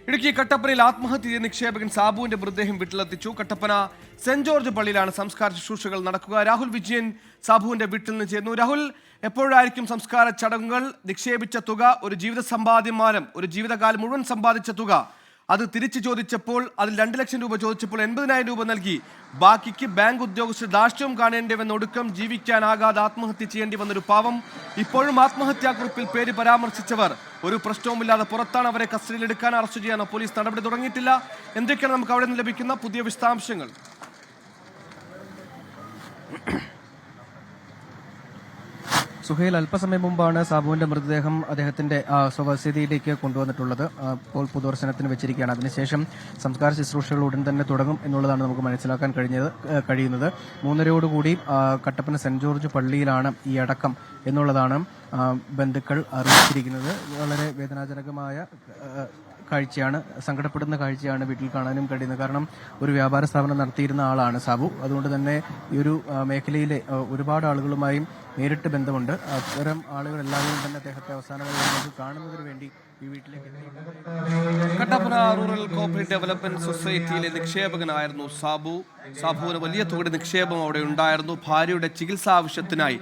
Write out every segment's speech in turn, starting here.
ഇടുക്കി കട്ടപ്പനയിൽ ആത്മഹത്യ ചെയ്ത നിക്ഷേപകൻ സാബുവിന്റെ മൃതദേഹം വീട്ടിലെത്തിച്ചു. കട്ടപ്പന സെന്റ് ജോർജ് പള്ളിയിലാണ് സംസ്കാര ശുശ്രൂഷകൾ നടക്കുക. രാഹുൽ വിജയൻ സാബുവിന്റെ വീട്ടിൽ നിന്ന് ചേർന്നു. രാഹുൽ, എപ്പോഴായിരിക്കും സംസ്കാര ചടങ്ങുകൾ? നിക്ഷേപിച്ച തുക, ഒരു ജീവിത സമ്പാദ്യമാനം, ഒരു ജീവിതകാലം മുഴുവൻ സമ്പാദിച്ച തുക, അത് തിരിച്ചു ചോദിച്ചപ്പോൾ അതിൽ 2 ലക്ഷം രൂപ ചോദിച്ചപ്പോൾ 80,000 രൂപ നൽകി. ബാക്കിക്ക് ബാങ്ക് ഉദ്യോഗസ്ഥർ ധാർഷ്ട്യം കാണേണ്ടി വന്ന ഒടുക്കം ജീവിക്കാനാകാതെ ആത്മഹത്യ ചെയ്യേണ്ടി വന്നൊരു പാവം. ഇപ്പോഴും ആത്മഹത്യാക്കുറിപ്പിൽ പേര് പരാമർശിച്ചവർ ഒരു പ്രശ്നവുമില്ലാതെ പുറത്താണ്. അവരെ കസ്റ്റഡിയിലെടുക്കാൻ, അറസ്റ്റ് ചെയ്യാൻ പോലീസ് നടപടി തുടങ്ങിയിട്ടില്ല. എന്തൊക്കെയാണ് നമുക്ക് അവിടെ നിന്ന് ലഭിക്കുന്ന പുതിയ വിശദാംശങ്ങൾ? സുഹൈൽ, അല്പസമയം മുമ്പാണ് സാബുവിന്റെ മൃതദേഹം അദ്ദേഹത്തിന്റെ സ്വവസതിയിലേക്ക് കൊണ്ടുവന്നിട്ടുള്ളത്. ഇപ്പോൾ പൊതുദർശനത്തിന് വെച്ചിരിക്കുകയാണ്. അതിനുശേഷം സംസ്കാര ശുശ്രൂഷകൾ ഉടൻ തന്നെ തുടങ്ങും എന്നുള്ളതാണ് നമുക്ക് മനസ്സിലാക്കാൻ കഴിയുന്നത്. 3:30 കട്ടപ്പന സെന്റ് ജോർജ് പള്ളിയിലാണ് ഈ അടക്കം എന്നുള്ളതാണ് ബന്ധുക്കൾ അറിയിച്ചിരിക്കുന്നത്. വളരെ വേദനാജനകമായ കാഴ്ചയാണ്, സങ്കടപ്പെടുന്ന കാഴ്ചയാണ് വീട്ടിൽ കാണാനും കഴിയുന്നത്. കാരണം ഒരു വ്യാപാര സ്ഥാപനം നടത്തിയിരുന്ന ആളാണ് സാബു. അതുകൊണ്ട് തന്നെ ഈ ഒരു മേഖലയിലെ ഒരുപാട് ആളുകളുമായും നേരിട്ട് ബന്ധമുണ്ട്. അത്തരം ആളുകൾ എല്ലാവരും തന്നെ അദ്ദേഹത്തെ അവസാനമായി കാണുന്നതിന് വേണ്ടി ഈ വീട്ടിലേക്ക് കട്ടപ്പന റൂറൽ കോപ്പറേറ്റീവ് ഡെവലപ്മെന്റ് സൊസൈറ്റിയിലെ നിക്ഷേപകനായിരുന്നു സാബു. സാബുവിന് വലിയ തുകയുടെ നിക്ഷേപം അവിടെ ഉണ്ടായിരുന്നു. ഭാര്യയുടെ ചികിത്സാ ആവശ്യത്തിനായി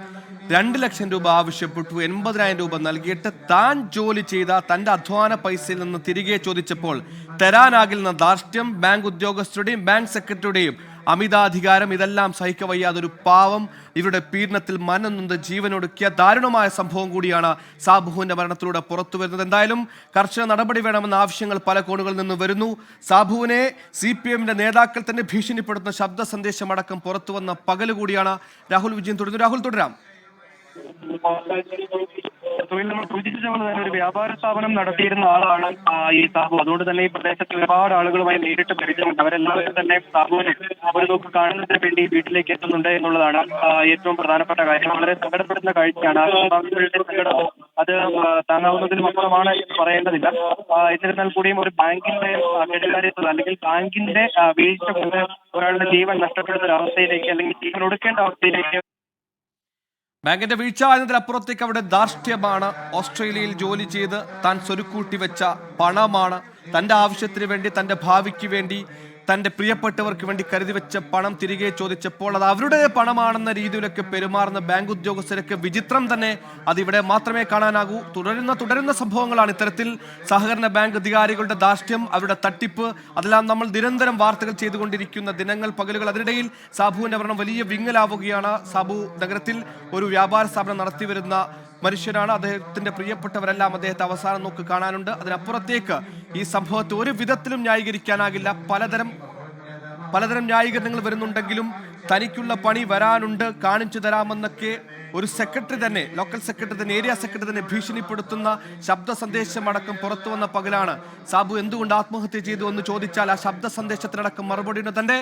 2 ലക്ഷം രൂപ ആവശ്യപ്പെട്ടു. 80,000 രൂപ നൽകിയിട്ട് താൻ ജോലി ചെയ്ത തന്റെ അധ്വാന പൈസയിൽ നിന്ന് തിരികെ ചോദിച്ചപ്പോൾ തരാനാകില്ലെന്ന ധാർഷ്ട്യം, ബാങ്ക് ഉദ്യോഗസ്ഥരുടെയും ബാങ്ക് സെക്രട്ടറിയുടെയും അമിതാധികാരം, ഇതെല്ലാം സഹിക്കവയ്യാതൊരു പാവം ഇവരുടെ പീഡനത്തിൽ മനനൊന്ന് ജീവനൊടുക്കിയ ദാരുണമായ സംഭവം കൂടിയാണ് സാബുവിന്റെ മരണത്തിലൂടെ പുറത്തു വരുന്നത്. എന്തായാലും കർശന നടപടി വേണമെന്ന ആവശ്യങ്ങൾ പല കോണുകളിൽ നിന്ന് വരുന്നു. സാബുവിനെ CPM-ന്റെ നേതാക്കൾ തന്നെ ഭീഷണിപ്പെടുത്തുന്ന ശബ്ദ സന്ദേശമടക്കം പുറത്തു വന്ന പകല് കൂടിയാണ്. രാഹുൽ വിജയൻ തുടരുന്നു. രാഹുൽ, തുടരാം. നമ്മൾ സൂചിപ്പിച്ചുകൊണ്ട് തന്നെ ഒരു വ്യാപാര സ്ഥാപനം നടത്തിയിരുന്ന ആളാണ് ഈ സാബു. അതുകൊണ്ട് തന്നെ ഈ പ്രദേശത്ത് ഒരുപാട് ആളുകളുമായി നേരിട്ട് പരിചയമുണ്ട്. അവരെല്ലാവരും തന്നെ സാബുവിനെ ഒരു നോക്ക് കാണുന്നതിന് വേണ്ടി വീട്ടിലേക്ക് എത്തുന്നുണ്ട് എന്നുള്ളതാണ് ഏറ്റവും പ്രധാനപ്പെട്ട കാര്യം. വളരെ സങ്കടപ്പെടുന്ന കാഴ്ചയാണ്. സങ്കടം അത് താങ്ങാവുന്നതിനും അപ്പുറമാണ് എന്ന് പറയേണ്ടതില്ല. എന്നിരുന്നാൽ കൂടിയും ഒരു ബാങ്കിന്റെ കെടുകാര്യത്തിൽ അല്ലെങ്കിൽ ബാങ്കിന്റെ വീഴ്ച കൊണ്ട് ഒരാളുടെ ജീവൻ നഷ്ടപ്പെടുന്ന ഒരു അവസ്ഥയിലേക്ക് അല്ലെങ്കിൽ ജീവൻ ഒടുക്കേണ്ട അവസ്ഥയിലേക്ക് ബാങ്കിന്റെ വീഴ്ച എന്നതിലപ്പുറത്തേക്ക് അവിടെ ധാർഷ്ട്യമാണ്. ഓസ്ട്രേലിയയിൽ ജോലി ചെയ്ത് താൻ സ്വരുക്കൂട്ടി വെച്ച പണമാണ്. തന്റെ ആവശ്യത്തിന് വേണ്ടി, തന്റെ ഭാവിക്ക് വേണ്ടി, തന്റെ പ്രിയപ്പെട്ടവർക്ക് വേണ്ടി കരുതി വെച്ച പണം തിരികെ ചോദിച്ചപ്പോൾ അത് അവരുടെ പണമാണെന്ന രീതിയിലൊക്കെ പെരുമാറുന്ന ബാങ്ക് ഉദ്യോഗസ്ഥരൊക്കെ വിചിത്രം തന്നെ. അതിവിടെ മാത്രമേ കാണാനാകൂ. തുടരുന്ന സംഭവങ്ങളാണ് ഇത്തരത്തിൽ. സഹകരണ ബാങ്ക് അധികാരികളുടെ ധാർഷ്ട്യം, അവരുടെ തട്ടിപ്പ്, അതെല്ലാം നമ്മൾ നിരന്തരം വാർത്തകൾ ചെയ്തുകൊണ്ടിരിക്കുന്ന ദിനങ്ങൾ, പകലുകൾ. അതിനിടയിൽ സാബുവിന്റെ മരണം വലിയ വിങ്ങലാവുകയാണ്. സാബു നഗരത്തിൽ ഒരു വ്യാപാര സ്ഥാപനം നടത്തിവരുന്ന മനുഷ്യനാണ്. അദ്ദേഹത്തിന്റെ പ്രിയപ്പെട്ടവരെല്ലാം അദ്ദേഹത്തെ അവസാനം നോക്ക് കാണാനുണ്ട്. അതിനപ്പുറത്തേക്ക് ഈ സംഭവത്തെ ഒരു വിധത്തിലും ന്യായീകരിക്കാനാകില്ല. പലതരം ന്യായീകരണങ്ങൾ വരുന്നുണ്ടെങ്കിലും തനിക്കുള്ള പണി വരാനുണ്ട്, കാണിച്ചു തരാമെന്നൊക്കെ ഒരു സെക്രട്ടറി തന്നെ, ലോക്കൽ സെക്രട്ടറി തന്നെ, ഏരിയ സെക്രട്ടറി തന്നെ ഭീഷണിപ്പെടുത്തുന്ന ശബ്ദ സന്ദേശമടക്കം പുറത്തു വന്ന പകലാണ്. സാബു എന്തുകൊണ്ട് ആത്മഹത്യ ചെയ്തു എന്ന് ചോദിച്ചാൽ ആ ശബ്ദ സന്ദേശത്തിനടക്കം മറുപടിയുണ്ട്. തന്റെ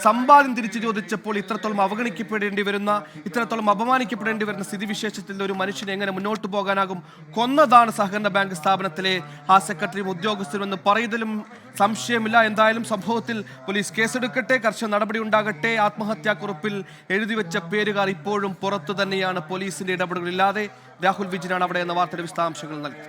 സമ്പാദ്യം തിരിച്ചു ചോദിച്ചപ്പോൾ ഇത്രത്തോളം അവഗണിക്കപ്പെടേണ്ടി വരുന്ന, ഇത്രത്തോളം അപമാനിക്കപ്പെടേണ്ടി വരുന്ന സ്ഥിതിവിശേഷത്തിൽ ഒരു മനുഷ്യനെ എങ്ങനെ മുന്നോട്ട് പോകാനാകും? കൊന്നതാണ് സഹകരണ ബാങ്ക് സ്ഥാപനത്തിലെ ആ സെക്രട്ടറിയും ഉദ്യോഗസ്ഥരും എന്ന് പറയുന്നതിലും സംശയമില്ല. എന്തായാലും സംഭവത്തിൽ പോലീസ് കേസെടുക്കട്ടെ, കർശന നടപടി ഉണ്ടാകട്ടെ. ആത്മഹത്യാക്കുറിപ്പിൽ എഴുതിവെച്ച പേരുകാർ ഇപ്പോഴും പുറത്തു തന്നെയാണ്. പോലീസിന്റെ ഇടപെടലില്ലാതെ. രാഹുൽ വിജയനാണ് അവിടെ എന്ന വാർത്തയുടെ വിശദാംശങ്ങൾ നൽകി.